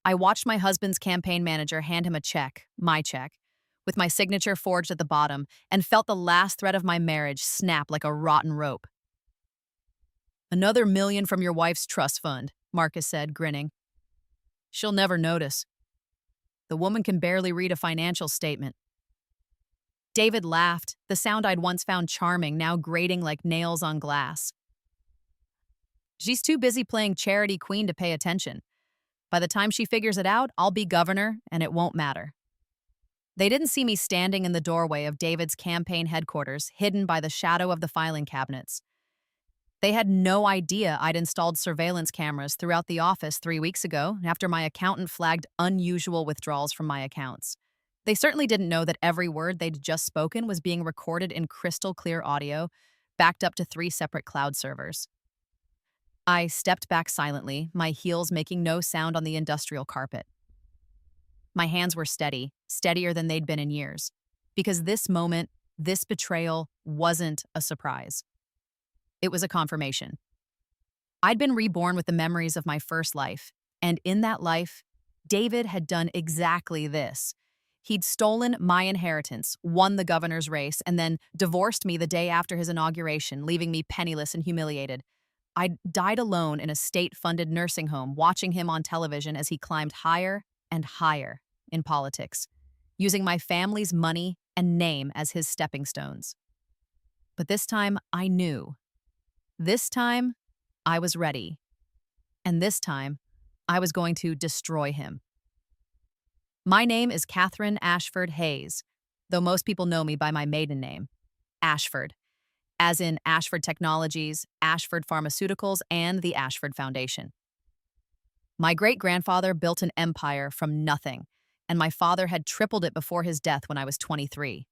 I watched my husband's campaign manager hand him a check, my check, with my signature forged at the bottom, and felt the last thread of my marriage snap like a rotten rope. "Another million from your wife's trust fund," Marcus said, grinning. "She'll never notice. The woman can barely read a financial statement." David laughed, the sound I'd once found charming now grating like nails on glass. "She's too busy playing charity queen to pay attention. By the time she figures it out, I'll be governor, and it won't matter." They didn't see me standing in the doorway of David's campaign headquarters, hidden by the shadow of the filing cabinets. They had no idea I'd installed surveillance cameras throughout the office 3 weeks ago after my accountant flagged unusual withdrawals from my accounts. They certainly didn't know that every word they'd just spoken was being recorded in crystal clear audio, backed up to 3 separate cloud servers. I stepped back silently, my heels making no sound on the industrial carpet. My hands were steady, steadier than they'd been in years, because this moment, this betrayal, wasn't a surprise. It was a confirmation. I'd been reborn with the memories of my first life, and in that life, David had done exactly this. He'd stolen my inheritance, won the governor's race, and then divorced me the day after his inauguration, leaving me penniless and humiliated. I'd died alone in a state-funded nursing home, watching him on television as he climbed higher and higher in politics, using my family's money and name as his stepping stones. But this time, I knew. This time, I was ready. And this time, I was going to destroy him. My name is Catherine Ashford Hayes, though most people know me by my maiden name, Ashford, as in Ashford Technologies, Ashford Pharmaceuticals, and the Ashford Foundation. My great-grandfather built an empire from nothing, and my father had tripled it before his death when I was 23.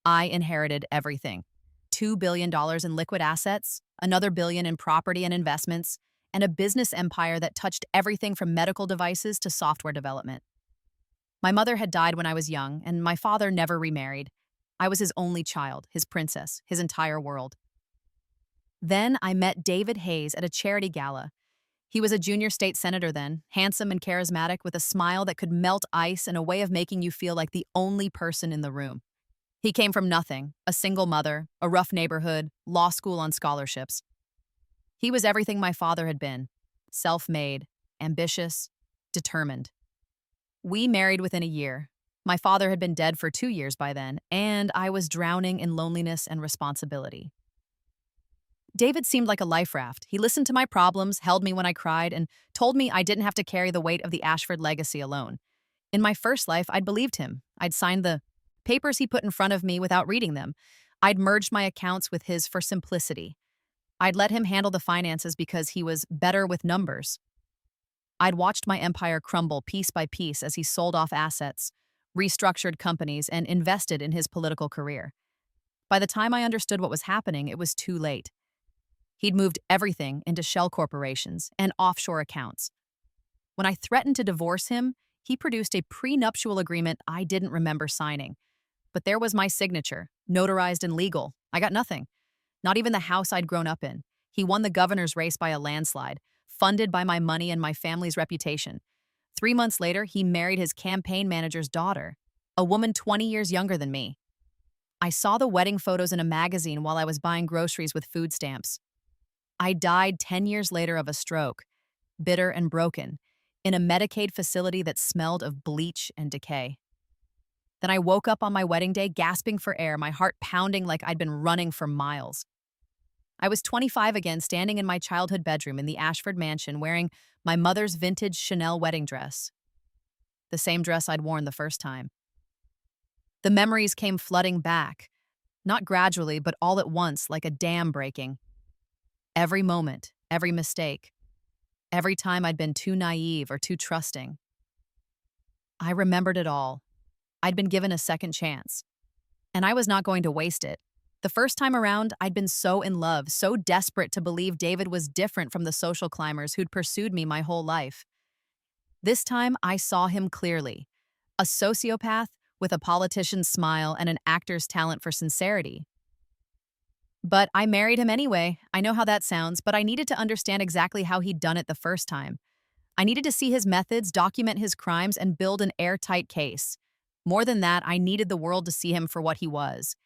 I inherited everything. $2 billion in liquid assets, another billion in property and investments, and a business empire that touched everything from medical devices to software development. My mother had died when I was young, and my father never remarried. I was his only child, his princess, his entire world. Then I met David Hayes at a charity gala. He was a junior state senator then, handsome and charismatic with a smile that could melt ice and a way of making you feel like the only person in the room. He came from nothing, a single mother, a rough neighborhood, law school on scholarships. He was everything my father had been, self-made, ambitious, determined. We married within a year. My father had been dead for 2 years by then, and I was drowning in loneliness and responsibility. David seemed like a life raft. He listened to my problems, held me when I cried, and told me I didn't have to carry the weight of the Ashford legacy alone. In my first life, I'd believed him. I'd signed the papers he put in front of me without reading them. I'd merged my accounts with his for simplicity. I'd let him handle the finances because he was better with numbers. I'd watched my empire crumble piece by piece as he sold off assets, restructured companies, and invested in his political career. By the time I understood what was happening, it was too late. He'd moved everything into shell corporations and offshore accounts. When I threatened to divorce him, he produced a prenuptial agreement I didn't remember signing. But there was my signature, notarized and legal. I got nothing. Not even the house I'd grown up in. He won the governor's race by a landslide, funded by my money and my family's reputation. 3 months later, he married his campaign manager's daughter, a woman 20 years younger than me. I saw the wedding photos in a magazine while I was buying groceries with food stamps. I died 10 years later of a stroke, bitter and broken, in a Medicaid facility that smelled of bleach and decay. Then I woke up on my wedding day gasping for air, my heart pounding like I'd been running for miles. I was 25 again, standing in my childhood bedroom in the Ashford mansion wearing my mother's vintage Chanel wedding dress, the same dress I'd worn the first time. The memories came flooding back, not gradually, but all at once, like a dam breaking. Every moment, every mistake, every time I'd been too naive or too trusting. I remembered it all. I'd been given a second chance, and I was not going to waste it. The first time around, I'd been so in love, so desperate to believe David was different from the social climbers who'd pursued me my whole life. This time, I saw him clearly. A sociopath with a politician's smile and an actor's talent for sincerity. But I married him anyway. I know how that sounds, but I needed to understand exactly how he'd done it the first time. I needed to see his methods, document his crimes, and build an airtight case. More than that, I needed the world to see him for what he was.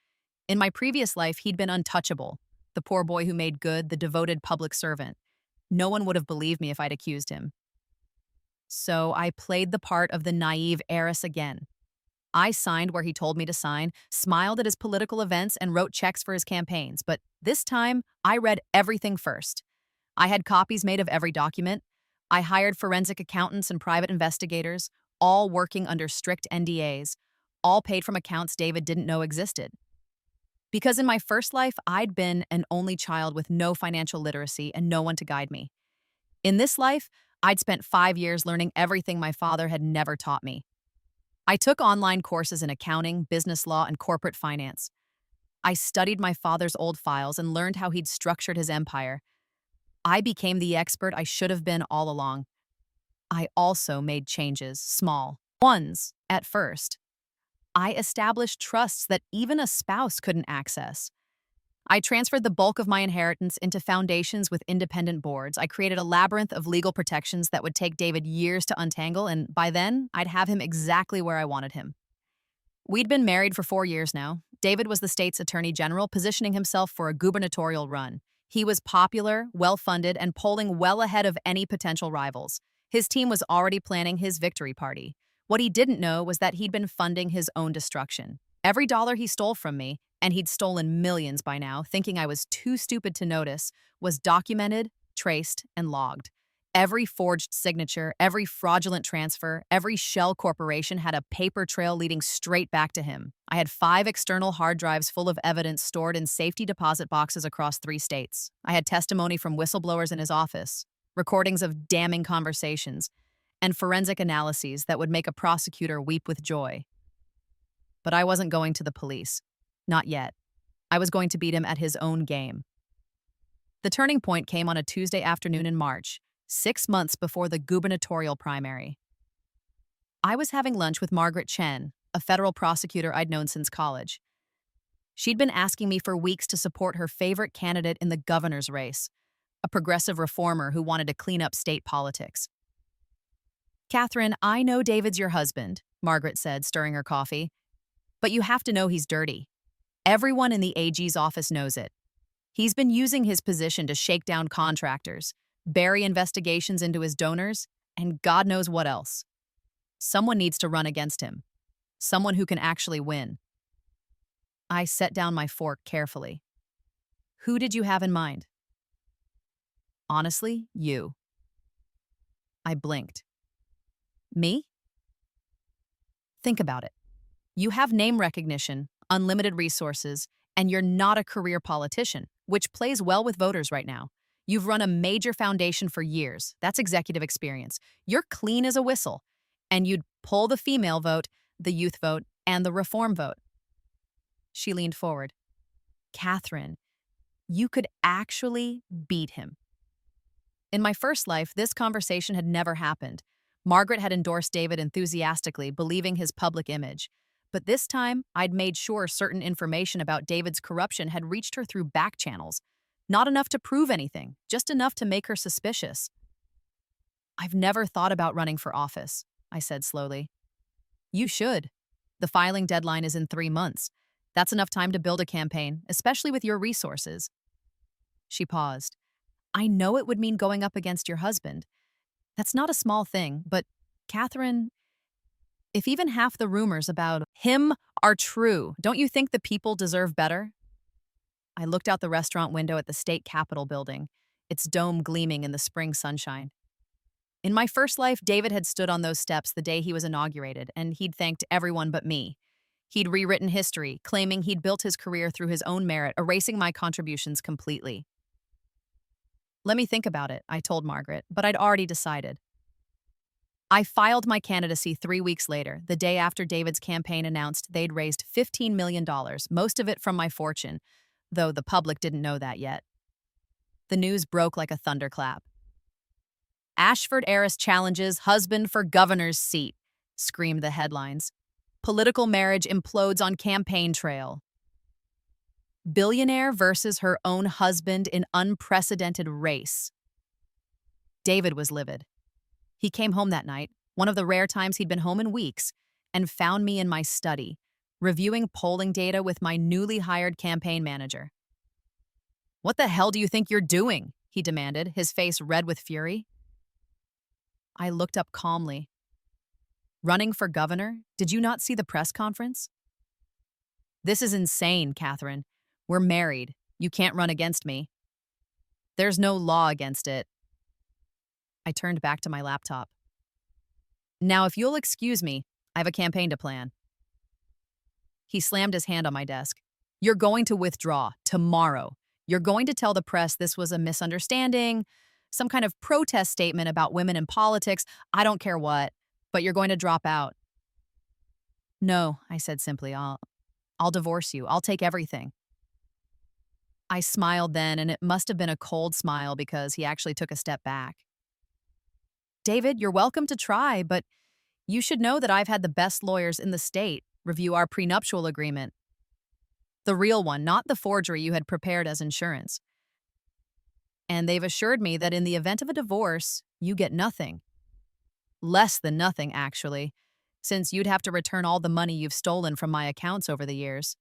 In my previous life, he'd been untouchable, the poor boy who made good, the devoted public servant. No one would have believed me if I'd accused him. So I played the part of the naive heiress again. I signed where he told me to sign, smiled at his political events, and wrote checks for his campaigns. But this time, I read everything first. I had copies made of every document. I hired forensic accountants and private investigators, all working under strict NDAs, all paid from accounts David didn't know existed. Because in my first life, I'd been an only child with no financial literacy and no one to guide me. In this life, I'd spent 5 years learning everything my father had never taught me. I took online courses in accounting, business law, and corporate finance. I studied my father's old files and learned how he'd structured his empire. I became the expert I should have been all along. I also made changes, small ones, at first. I established trusts that even a spouse couldn't access. I transferred the bulk of my inheritance into foundations with independent boards. I created a labyrinth of legal protections that would take David years to untangle, and by then, I'd have him exactly where I wanted him. We'd been married for 4 years now. David was the state's attorney general, positioning himself for a gubernatorial run. He was popular, well-funded, and polling well ahead of any potential rivals. His team was already planning his victory party. What he didn't know was that he'd been funding his own destruction. Every dollar he stole from me, and he'd stolen millions by now, thinking I was too stupid to notice, was documented, traced, and logged. Every forged signature, every fraudulent transfer, every shell corporation had a paper trail leading straight back to him. I had 5 external hard drives full of evidence stored in safety deposit boxes across 3 states. I had testimony from whistleblowers in his office, recordings of damning conversations, and forensic analyses that would make a prosecutor weep with joy. But I wasn't going to the police. Not yet. I was going to beat him at his own game. The turning point came on a Tuesday afternoon in March, 6 months before the gubernatorial primary. I was having lunch with Margaret Chen, a federal prosecutor I'd known since college. She'd been asking me for weeks to support her favorite candidate in the governor's race, a progressive reformer who wanted to clean up state politics. "Catherine, I know David's your husband," Margaret said, stirring her coffee, "but you have to know he's dirty. Everyone in the AG's office knows it. He's been using his position to shake down contractors, bury investigations into his donors, and God knows what else. Someone needs to run against him. Someone who can actually win." I set down my fork carefully. "Who did you have in mind?" "Honestly, you." I blinked. "Me?" "Think about it. You have name recognition, unlimited resources, and you're not a career politician, which plays well with voters right now. You've run a major foundation for years. That's executive experience. You're clean as a whistle. And you'd pull the female vote, the youth vote, and the reform vote." She leaned forward. "Catherine, you could actually beat him." In my first life, this conversation had never happened. Margaret had endorsed David enthusiastically, believing his public image. But this time, I'd made sure certain information about David's corruption had reached her through back channels. Not enough to prove anything, just enough to make her suspicious. "I've never thought about running for office," I said slowly. "You should. The filing deadline is in 3 months. That's enough time to build a campaign, especially with your resources." She paused. "I know it would mean going up against your husband. That's not a small thing, but, Catherine, if even half the rumors about him are true, don't you think the people deserve better?" I looked out the restaurant window at the state capitol building, its dome gleaming in the spring sunshine. In my first life, David had stood on those steps the day he was inaugurated, and he'd thanked everyone but me. He'd rewritten history, claiming he'd built his career through his own merit, erasing my contributions completely. "Let me think about it," I told Margaret, but I'd already decided. I filed my candidacy 3 weeks later, the day after David's campaign announced they'd raised $15 million, most of it from my fortune, though the public didn't know that yet. The news broke like a thunderclap. "Ashford heiress challenges husband for governor's seat," screamed the headlines. "Political marriage implodes on campaign trail." "Billionaire versus her own husband in unprecedented race." David was livid. He came home that night, one of the rare times he'd been home in weeks, and found me in my study, reviewing polling data with my newly hired campaign manager. "What the hell do you think you're doing?" he demanded, his face red with fury. I looked up calmly. "Running for governor? Did you not see the press conference?" "This is insane, Catherine. We're married. You can't run against me." "There's no law against it." I turned back to my laptop. "Now, if you'll excuse me, I have a campaign to plan." He slammed his hand on my desk. "You're going to withdraw tomorrow. You're going to tell the press this was a misunderstanding, some kind of protest statement about women in politics, I don't care what, but you're going to drop out." "No," I said simply, I'll divorce you. I'll take everything." I smiled then, and it must have been a cold smile because he actually took a step back. "David, you're welcome to try, but you should know that I've had the best lawyers in the state review our prenuptial agreement. The real one, not the forgery you had prepared as insurance. And they've assured me that in the event of a divorce, you get nothing. Less than nothing, actually, since you'd have to return all the money you've stolen from my accounts over the years."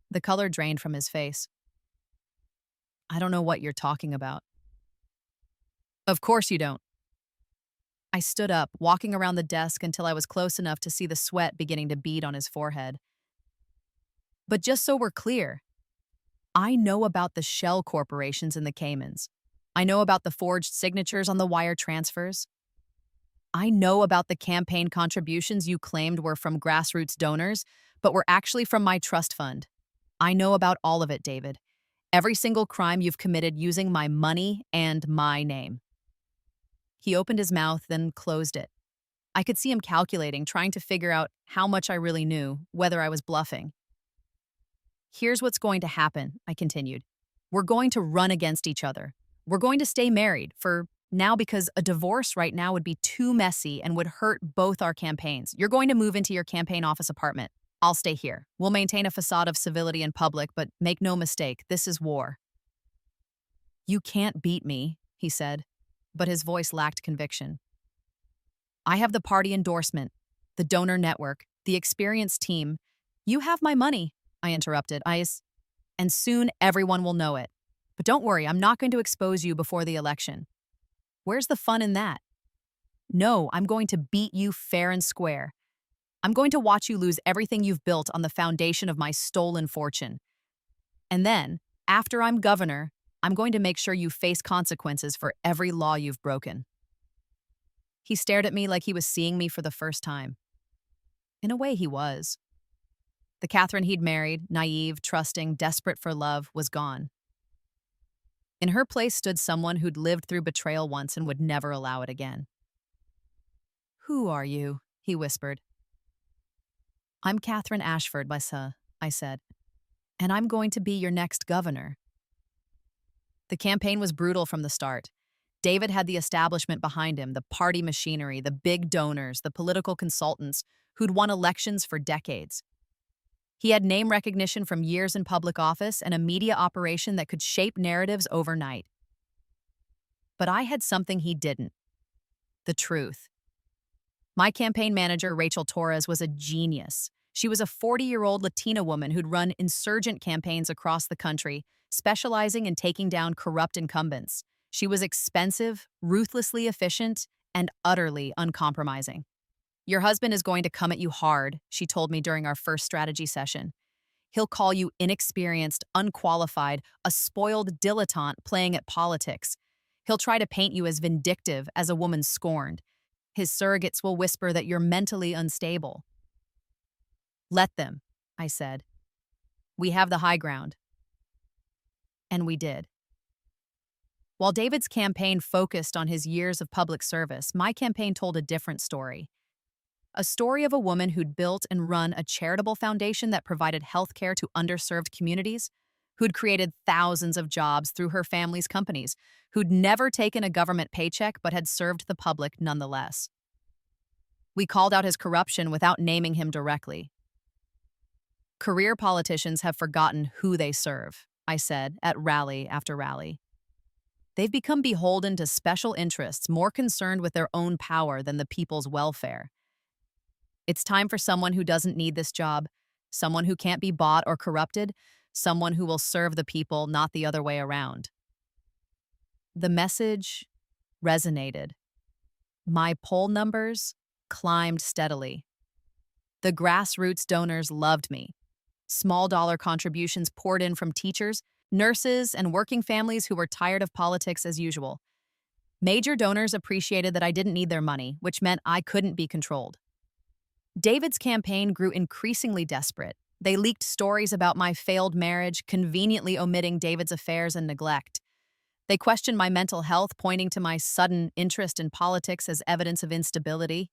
The color drained from his face. "I don't know what you're talking about." "Of course you don't." I stood up, walking around the desk until I was close enough to see the sweat beginning to bead on his forehead. "But just so we're clear, I know about the shell corporations in the Caymans. I know about the forged signatures on the wire transfers. I know about the campaign contributions you claimed were from grassroots donors, but were actually from my trust fund. I know about all of it, David. Every single crime you've committed using my money and my name." He opened his mouth, then closed it. I could see him calculating, trying to figure out how much I really knew, whether I was bluffing. "Here's what's going to happen," I continued. "We're going to run against each other. We're going to stay married for now because a divorce right now would be too messy and would hurt both our campaigns. You're going to move into your campaign office apartment. I'll stay here. We'll maintain a facade of civility in public, but make no mistake, this is war." "You can't beat me," he said, but his voice lacked conviction. "I have the party endorsement, the donor network, the experienced team. You have my money," I interrupted. "And soon everyone will know it. But don't worry, I'm not going to expose you before the election." "Where's the fun in that?" "No, I'm going to beat you fair and square. I'm going to watch you lose everything you've built on the foundation of my stolen fortune. And then, after I'm governor, I'm going to make sure you face consequences for every law you've broken." He stared at me like he was seeing me for the first time. In a way, he was. The Catherine he'd married, naive, trusting, desperate for love, was gone. In her place stood someone who'd lived through betrayal once and would never allow it again. "Who are you?" he whispered. "I'm Catherine Ashford, I said, "and I'm going to be your next governor." The campaign was brutal from the start. David had the establishment behind him, the party machinery, the big donors, the political consultants who'd won elections for decades. He had name recognition from years in public office and a media operation that could shape narratives overnight. But I had something he didn't: the truth. My campaign manager, Rachel Torres, was a genius. She was a 40-year-old Latina woman who'd run insurgent campaigns across the country, specializing in taking down corrupt incumbents. She was expensive, ruthlessly efficient, and utterly uncompromising. "Your husband is going to come at you hard," she told me during our first strategy session. "He'll call you inexperienced, unqualified, a spoiled dilettante playing at politics. He'll try to paint you as vindictive, as a woman scorned. His surrogates will whisper that you're mentally unstable." "Let them," I said. "We have the high ground." And we did. While David's campaign focused on his years of public service, my campaign told a different story. A story of a woman who'd built and run a charitable foundation that provided health care to underserved communities, who'd created thousands of jobs through her family's companies, who'd never taken a government paycheck but had served the public nonetheless. We called out his corruption without naming him directly. "Career politicians have forgotten who they serve," I said at rally after rally. They've become beholden to special interests more concerned with their own power than the people's welfare. It's time for someone who doesn't need this job, someone who can't be bought or corrupted, someone who will serve the people, not the other way around. The message resonated. My poll numbers climbed steadily. The grassroots donors loved me. Small dollar contributions poured in from teachers, nurses, and working families who were tired of politics as usual. Major donors appreciated that I didn't need their money, which meant I couldn't be controlled. David's campaign grew increasingly desperate. They leaked stories about my failed marriage, conveniently omitting David's affairs and neglect. They questioned my mental health, pointing to my sudden interest in politics as evidence of instability.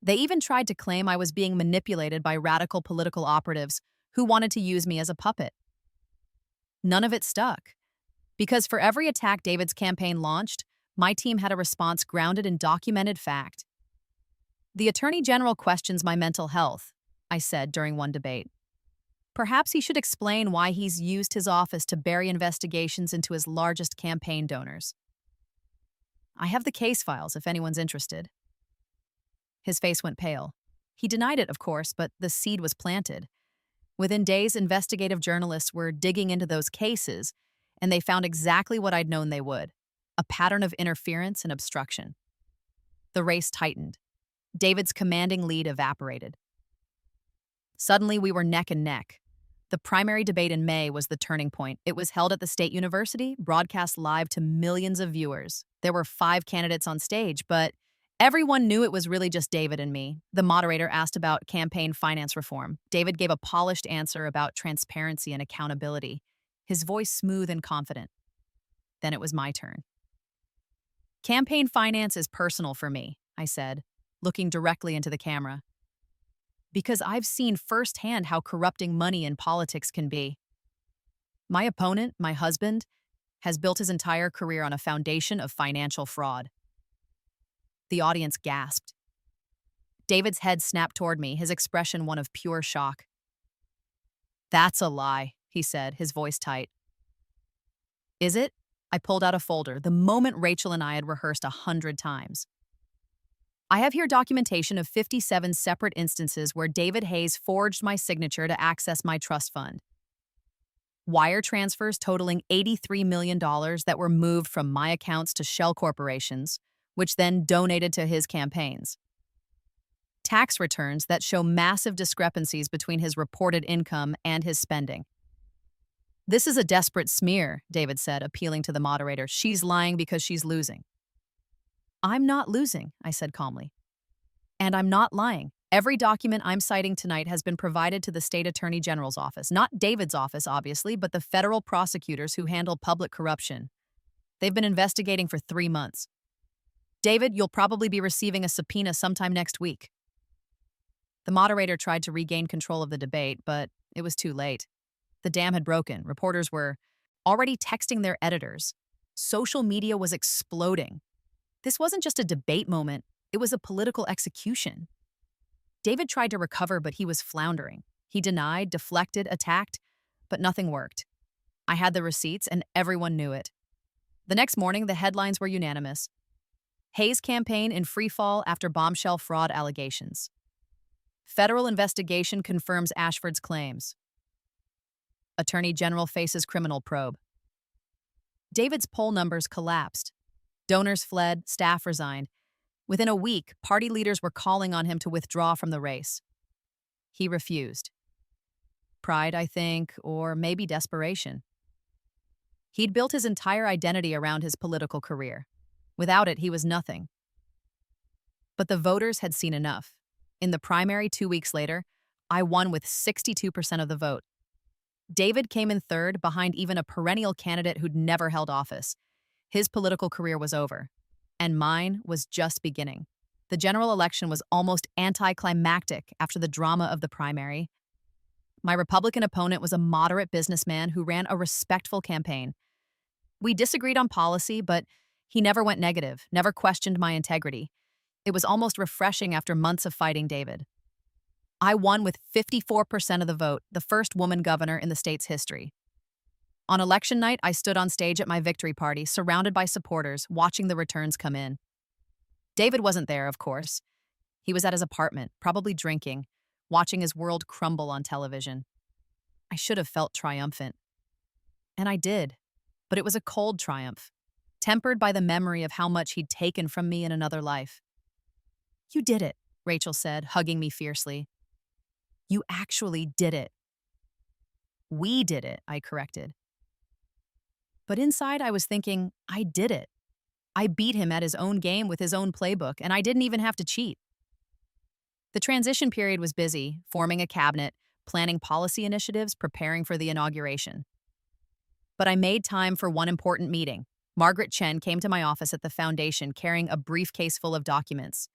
They even tried to claim I was being manipulated by radical political operatives who wanted to use me as a puppet. None of it stuck, because for every attack David's campaign launched, my team had a response grounded in documented fact. "The Attorney General questions my mental health," I said during one debate. "Perhaps he should explain why he's used his office to bury investigations into his largest campaign donors. I have the case files if anyone's interested." His face went pale. He denied it, of course, but the seed was planted. Within days, investigative journalists were digging into those cases, and they found exactly what I'd known they would: a pattern of interference and obstruction. The race tightened. David's commanding lead evaporated. Suddenly, we were neck and neck. The primary debate in May was the turning point. It was held at the State University, broadcast live to millions of viewers. There were 5 candidates on stage, but everyone knew it was really just David and me. The moderator asked about campaign finance reform. David gave a polished answer about transparency and accountability, his voice smooth and confident. Then it was my turn. "Campaign finance is personal for me," I said, looking directly into the camera, "because I've seen firsthand how corrupting money in politics can be. My opponent, my husband, has built his entire career on a foundation of financial fraud." The audience gasped. David's head snapped toward me, his expression one of pure shock. "That's a lie," he said, his voice tight. "Is it?" I pulled out a folder, the moment Rachel and I had rehearsed 100 times. "I have here documentation of 57 separate instances where David Hayes forged my signature to access my trust fund. Wire transfers totaling $83 million that were moved from my accounts to shell corporations, which then donated to his campaigns. Tax returns that show massive discrepancies between his reported income and his spending." "This is a desperate smear," David said, appealing to the moderator. "She's lying because she's losing." "I'm not losing," I said calmly. "And I'm not lying. Every document I'm citing tonight has been provided to the State Attorney General's office. Not David's office, obviously, but the federal prosecutors who handle public corruption. They've been investigating for 3 months. David, you'll probably be receiving a subpoena sometime next week." The moderator tried to regain control of the debate, but it was too late. The dam had broken. Reporters were already texting their editors. Social media was exploding. This wasn't just a debate moment, it was a political execution. David tried to recover, but he was floundering. He denied, deflected, attacked, but nothing worked. I had the receipts, and everyone knew it. The next morning, the headlines were unanimous. "Hayes campaign in freefall after bombshell fraud allegations. Federal investigation confirms Ashford's claims. Attorney General faces criminal probe." David's poll numbers collapsed. Donors fled, staff resigned. Within a week, party leaders were calling on him to withdraw from the race. He refused. Pride, I think, or maybe desperation. He'd built his entire identity around his political career. Without it, he was nothing. But the voters had seen enough. In the primary 2 weeks later, I won with 62% of the vote. David came in third, behind even a perennial candidate who'd never held office. His political career was over, and mine was just beginning. The general election was almost anticlimactic after the drama of the primary. My Republican opponent was a moderate businessman who ran a respectful campaign. We disagreed on policy, but he never went negative, never questioned my integrity. It was almost refreshing after months of fighting David. I won with 54% of the vote, the first woman governor in the state's history. On election night, I stood on stage at my victory party, surrounded by supporters, watching the returns come in. David wasn't there, of course. He was at his apartment, probably drinking, watching his world crumble on television. I should have felt triumphant. And I did. But it was a cold triumph, tempered by the memory of how much he'd taken from me in another life. "You did it," Rachel said, hugging me fiercely. "You actually did it." "We did it," I corrected. But inside, I was thinking, I did it. I beat him at his own game with his own playbook, and I didn't even have to cheat. The transition period was busy, forming a cabinet, planning policy initiatives, preparing for the inauguration. But I made time for one important meeting. Margaret Chen came to my office at the foundation carrying a briefcase full of documents.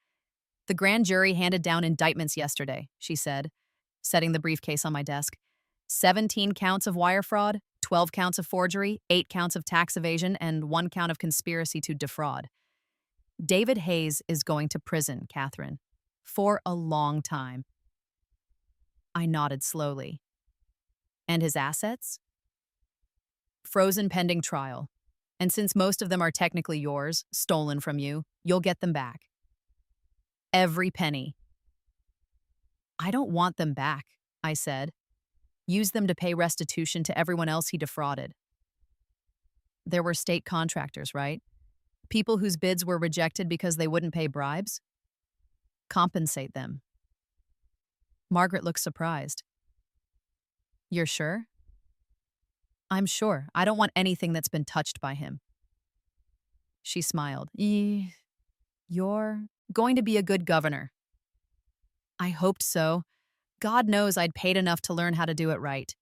"The grand jury handed down indictments yesterday," she said, setting the briefcase on my desk. 17 counts of wire fraud, 12 counts of forgery, 8 counts of tax evasion, and 1 count of conspiracy to defraud. David Hayes is going to prison, Catherine. For a long time. I nodded slowly. And his assets? Frozen pending trial. And since most of them are technically yours, stolen from you, you'll get them back. Every penny. I don't want them back, I said. Use them to pay restitution to everyone else he defrauded. There were state contractors, right? People whose bids were rejected because they wouldn't pay bribes? Compensate them. Margaret looked surprised. You're sure? I'm sure. I don't want anything that's been touched by him. She smiled. You're going to be a good governor. I hoped so. God knows I'd paid enough to learn how to do it right.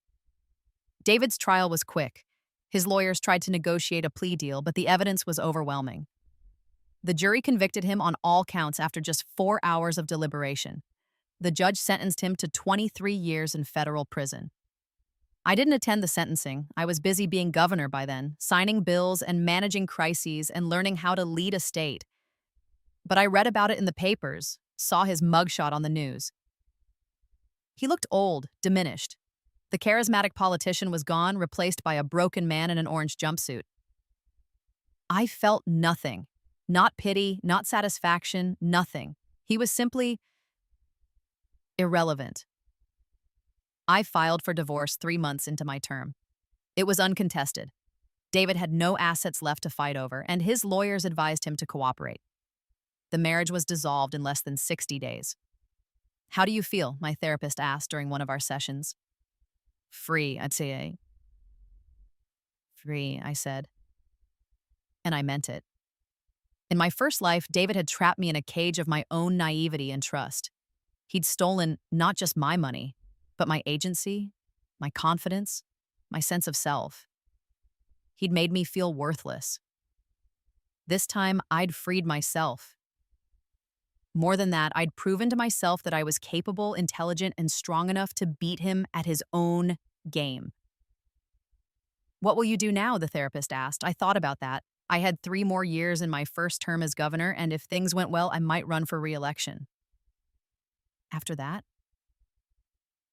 David's trial was quick. His lawyers tried to negotiate a plea deal, but the evidence was overwhelming. The jury convicted him on all counts after just 4 hours of deliberation. The judge sentenced him to 23 years in federal prison. I didn't attend the sentencing. I was busy being governor by then, signing bills and managing crises and learning how to lead a state. But I read about it in the papers, saw his mugshot on the news. He looked old, diminished. The charismatic politician was gone, replaced by a broken man in an orange jumpsuit. I felt nothing. Not pity, not satisfaction, nothing. He was simply irrelevant. I filed for divorce 3 months into my term. It was uncontested. David had no assets left to fight over, and his lawyers advised him to cooperate. The marriage was dissolved in less than 60 days. How do you feel? My therapist asked during one of our sessions. Free, I'd say. Free, I said. And I meant it. In my first life, David had trapped me in a cage of my own naivety and trust. He'd stolen not just my money, but my agency, my confidence, my sense of self. He'd made me feel worthless. This time, I'd freed myself. More than that, I'd proven to myself that I was capable, intelligent, and strong enough to beat him at his own game. What will you do now? The therapist asked. I thought about that. I had 3 more years in my first term as governor, and if things went well, I might run for re-election. After that?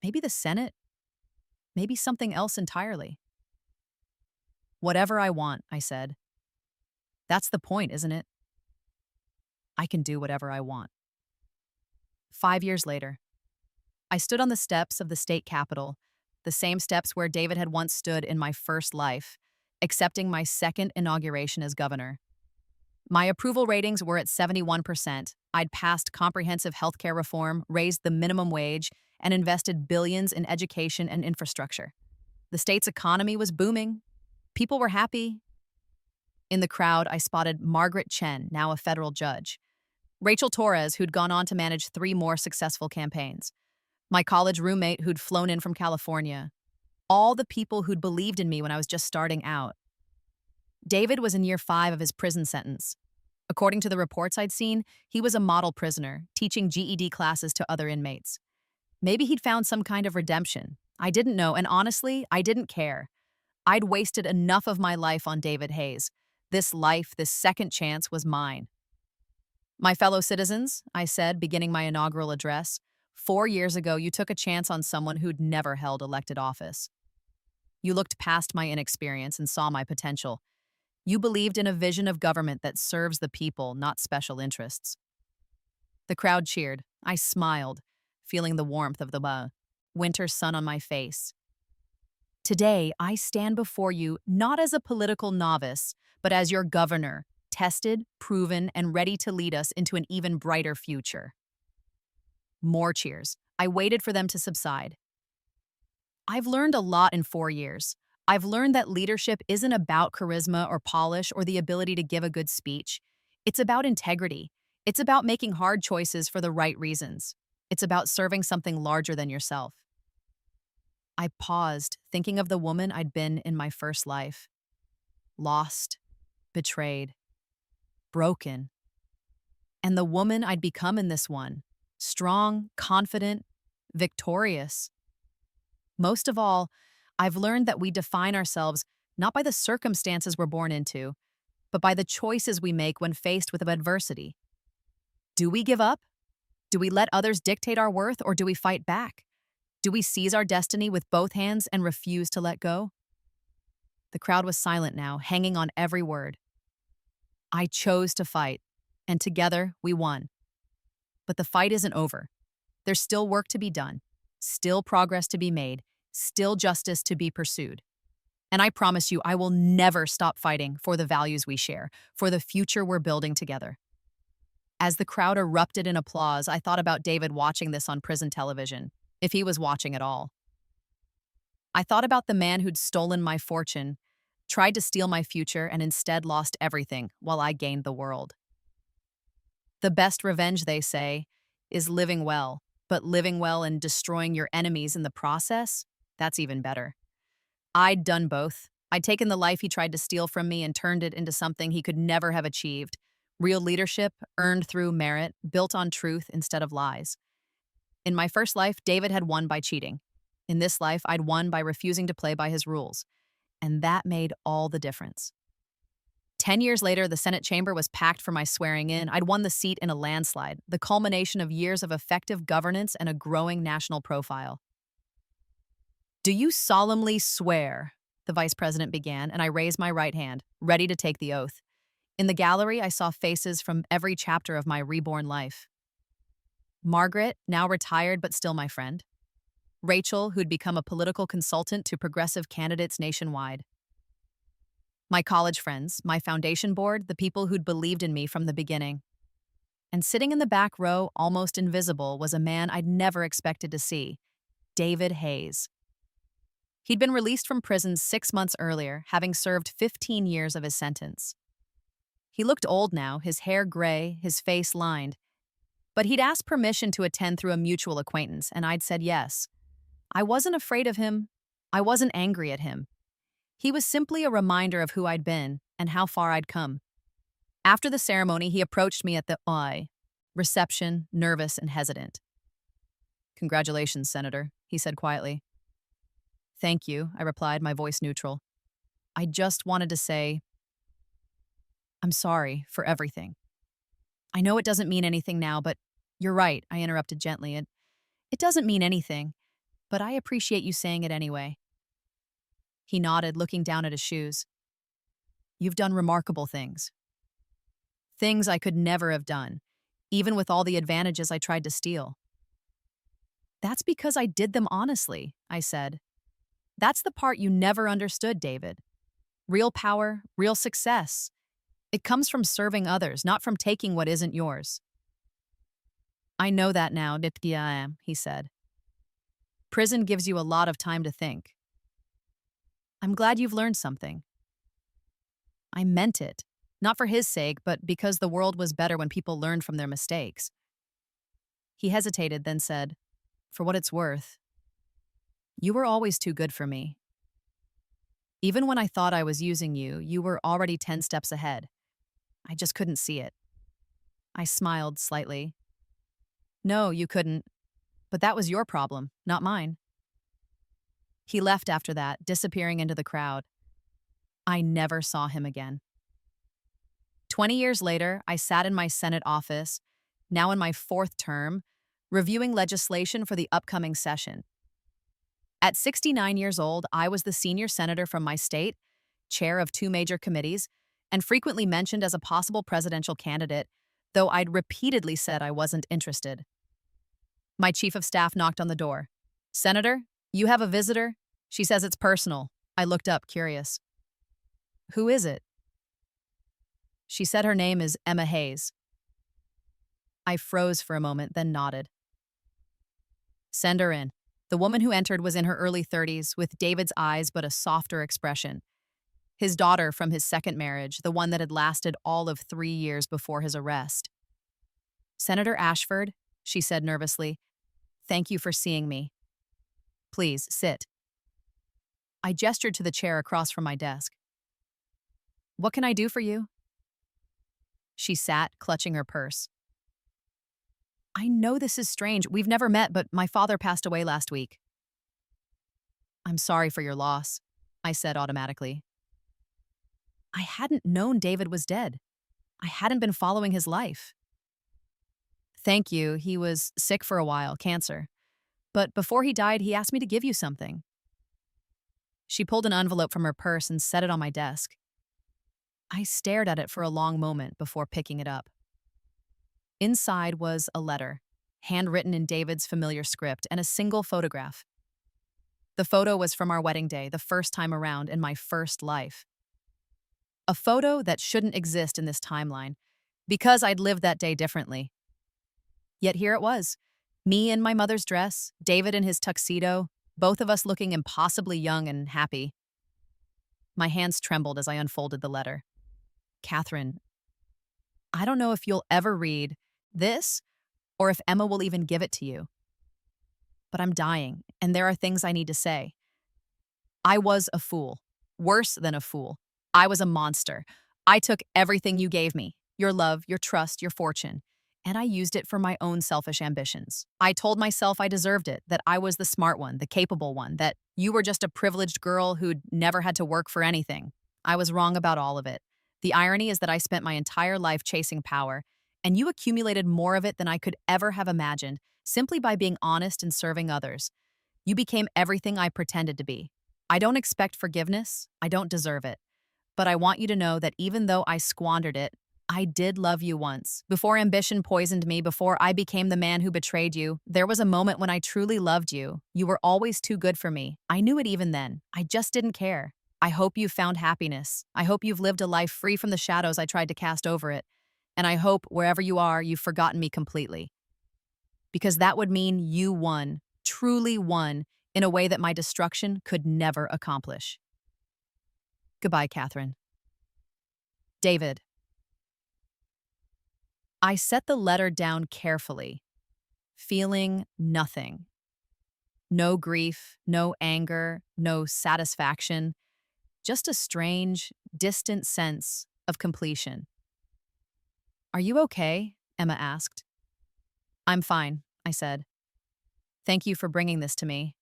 Maybe the Senate? Maybe something else entirely. Whatever I want, I said. That's the point, isn't it? I can do whatever I want. 5 years later, I stood on the steps of the state capitol, the same steps where David had once stood in my first life, accepting my second inauguration as governor. My approval ratings were at 71%. I'd passed comprehensive healthcare reform, raised the minimum wage, and invested billions in education and infrastructure. The state's economy was booming. People were happy. In the crowd, I spotted Margaret Chen, now a federal judge. Rachel Torres, who'd gone on to manage 3 more successful campaigns. My college roommate who'd flown in from California. All the people who'd believed in me when I was just starting out. David was in year 5 of his prison sentence. According to the reports I'd seen, he was a model prisoner, teaching GED classes to other inmates. Maybe he'd found some kind of redemption. I didn't know, and honestly, I didn't care. I'd wasted enough of my life on David Hayes. This life, this second chance, was mine. My fellow citizens, I said, beginning my inaugural address, 4 years ago you took a chance on someone who'd never held elected office. You looked past my inexperience and saw my potential. You believed in a vision of government that serves the people, not special interests. The crowd cheered. I smiled, feeling the warmth of the winter sun on my face. Today, I stand before you not as a political novice, but as your governor, tested, proven, and ready to lead us into an even brighter future. More cheers. I waited for them to subside. I've learned a lot in 4 years. I've learned that leadership isn't about charisma or polish or the ability to give a good speech. It's about integrity. It's about making hard choices for the right reasons. It's about serving something larger than yourself. I paused, thinking of the woman I'd been in my first life. Lost, betrayed, broken. And the woman I'd become in this one. Strong, confident, victorious. Most of all, I've learned that we define ourselves not by the circumstances we're born into, but by the choices we make when faced with adversity. Do we give up? Do we let others dictate our worth, or do we fight back? Do we seize our destiny with both hands and refuse to let go? The crowd was silent now, hanging on every word. I chose to fight, and together we won. But the fight isn't over. There's still work to be done, still progress to be made, still justice to be pursued. And I promise you, I will never stop fighting for the values we share, for the future we're building together. As the crowd erupted in applause, I thought about David watching this on prison television, if he was watching at all. I thought about the man who'd stolen my fortune, tried to steal my future, and instead lost everything while I gained the world. The best revenge, they say, is living well, but living well and destroying your enemies in the process, that's even better. I'd done both. I'd taken the life he tried to steal from me and turned it into something he could never have achieved. Real leadership, earned through merit, built on truth instead of lies. In my first life, David had won by cheating. In this life, I'd won by refusing to play by his rules. And that made all the difference. 10 years later, the Senate chamber was packed for my swearing in. I'd won the seat in a landslide, the culmination of years of effective governance and a growing national profile. "Do you solemnly swear?" the vice president began, and I raised my right hand, ready to take the oath. In the gallery, I saw faces from every chapter of my reborn life. Margaret, now retired but still my friend. Rachel, who'd become a political consultant to progressive candidates nationwide. My college friends, my foundation board, the people who'd believed in me from the beginning. And sitting in the back row, almost invisible, was a man I'd never expected to see, David Hayes. He'd been released from prison 6 months earlier, having served 15 years of his sentence. He looked old now, his hair gray, his face lined. But he'd asked permission to attend through a mutual acquaintance, and I'd said yes. I wasn't afraid of him. I wasn't angry at him. He was simply a reminder of who I'd been and how far I'd come. After the ceremony, he approached me at the reception, nervous and hesitant. "Congratulations, Senator," he said quietly. "Thank you," I replied, my voice neutral. "I just wanted to say, I'm sorry for everything. I know it doesn't mean anything now, but you're right," I interrupted gently. It doesn't mean anything, but I appreciate you saying it anyway." He nodded, looking down at his shoes. "You've done remarkable things. Things I could never have done, even with all the advantages I tried to steal." "That's because I did them honestly," I said. "That's the part you never understood, David. Real power, real success. It comes from serving others, not from taking what isn't yours." "I know that now, he said. "Prison gives you a lot of time to think." "I'm glad you've learned something." I meant it, not for his sake, but because the world was better when people learned from their mistakes. He hesitated, then said, "For what it's worth, you were always too good for me. Even when I thought I was using you, you were already 10 steps ahead. I just couldn't see it." I smiled slightly. "No, you couldn't. But that was your problem, not mine." He left after that, disappearing into the crowd. I never saw him again. 20 years later, I sat in my Senate office, now in my 4th term, reviewing legislation for the upcoming session. At 69 years old, I was the senior senator from my state, chair of two major committees, and frequently mentioned as a possible presidential candidate, though I'd repeatedly said I wasn't interested. My chief of staff knocked on the door. "Senator, you have a visitor?" She says it's personal. I looked up, curious. "Who is it?" She said her name is Emma Hayes. I froze for a moment, then nodded. "Send her in." The woman who entered was in her early 30s, with David's eyes but a softer expression. His daughter from his second marriage, the one that had lasted all of 3 years before his arrest. "Senator Ashford," she said nervously, "thank you for seeing me. Please, sit." I gestured to the chair across from my desk. "What can I do for you?" She sat, clutching her purse. "I know this is strange. We've never met, but my father passed away last week." "I'm sorry for your loss," I said automatically. I hadn't known David was dead. I hadn't been following his life. "Thank you. He was sick for a while, cancer. But before he died, he asked me to give you something." She pulled an envelope from her purse and set it on my desk. I stared at it for a long moment before picking it up. Inside was a letter, handwritten in David's familiar script, and a single photograph. The photo was from our wedding day, the first time around in my first life. A photo that shouldn't exist in this timeline, because I'd lived that day differently. Yet here it was, me in my mother's dress, David in his tuxedo, both of us looking impossibly young and happy. My hands trembled as I unfolded the letter. "Catherine, I don't know if you'll ever read this or if Emma will even give it to you. But I'm dying, and there are things I need to say. I was a fool. Worse than a fool. I was a monster. I took everything you gave me, your love, your trust, your fortune, and I used it for my own selfish ambitions. I told myself I deserved it, that I was the smart one, the capable one, that you were just a privileged girl who'd never had to work for anything. I was wrong about all of it. The irony is that I spent my entire life chasing power, and you accumulated more of it than I could ever have imagined, simply by being honest and serving others. You became everything I pretended to be. I don't expect forgiveness. I don't deserve it. But I want you to know that even though I squandered it, I did love you once. Before ambition poisoned me, before I became the man who betrayed you, there was a moment when I truly loved you. You were always too good for me. I knew it even then. I just didn't care. I hope you've found happiness. I hope you've lived a life free from the shadows I tried to cast over it. And I hope, wherever you are, you've forgotten me completely. Because that would mean you won, truly won, in a way that my destruction could never accomplish. Goodbye, Catherine. David. I set the letter down carefully, feeling nothing. No grief, no anger, no satisfaction, just a strange, distant sense of completion. "Are you okay?" Emma asked. "I'm fine," I said. "Thank you for bringing this to me."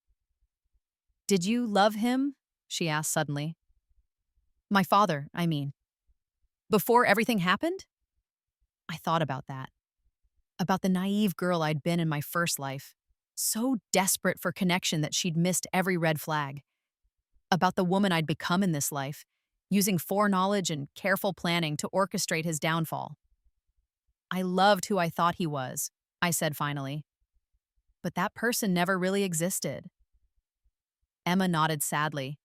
"Did you love him?" she asked suddenly. "My father, I mean. Before everything happened?" I thought about that. About the naive girl I'd been in my first life, so desperate for connection that she'd missed every red flag. About the woman I'd become in this life, using foreknowledge and careful planning to orchestrate his downfall. "I loved who I thought he was," I said finally. "But that person never really existed." Emma nodded sadly.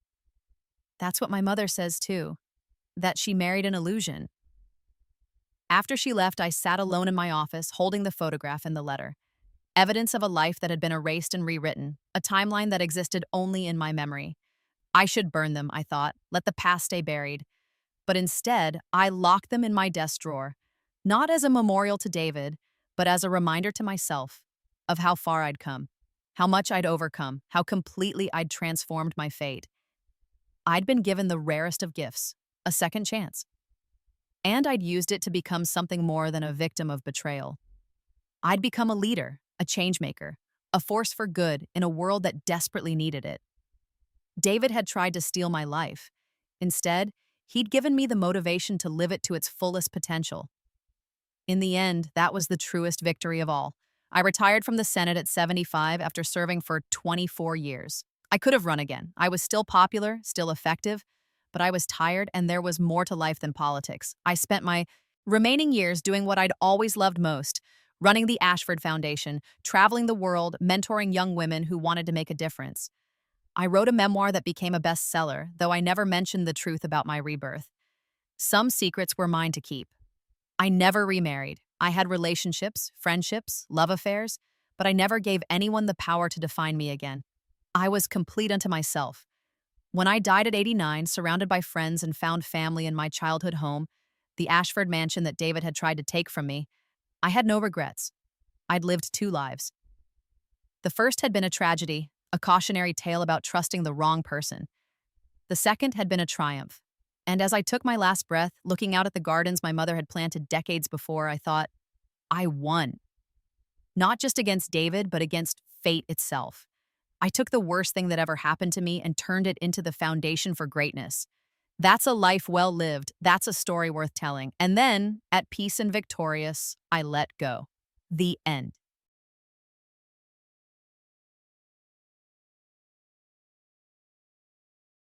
"That's what my mother says too, that she married an illusion." After she left, I sat alone in my office, holding the photograph and the letter. Evidence of a life that had been erased and rewritten, a timeline that existed only in my memory. I should burn them, I thought, let the past stay buried. But instead, I locked them in my desk drawer, not as a memorial to David, but as a reminder to myself of how far I'd come, how much I'd overcome, how completely I'd transformed my fate. I'd been given the rarest of gifts, a second chance. And I'd used it to become something more than a victim of betrayal. I'd become a leader, a changemaker, a force for good in a world that desperately needed it. David had tried to steal my life. Instead, he'd given me the motivation to live it to its fullest potential. In the end, that was the truest victory of all. I retired from the Senate at 75 after serving for 24 years. I could have run again. I was still popular, still effective, but I was tired and there was more to life than politics. I spent my remaining years doing what I'd always loved most, running the Ashford Foundation, traveling the world, mentoring young women who wanted to make a difference. I wrote a memoir that became a bestseller, though I never mentioned the truth about my rebirth. Some secrets were mine to keep. I never remarried. I had relationships, friendships, love affairs, but I never gave anyone the power to define me again. I was complete unto myself. When I died at 89, surrounded by friends and found family in my childhood home, the Ashford mansion that David had tried to take from me, I had no regrets. I'd lived two lives. The first had been a tragedy, a cautionary tale about trusting the wrong person. The second had been a triumph. And as I took my last breath, looking out at the gardens my mother had planted decades before, I thought, I won. Not just against David, but against fate itself. I took the worst thing that ever happened to me and turned it into the foundation for greatness. That's a life well lived. That's a story worth telling. And then, at peace and victorious, I let go. The end.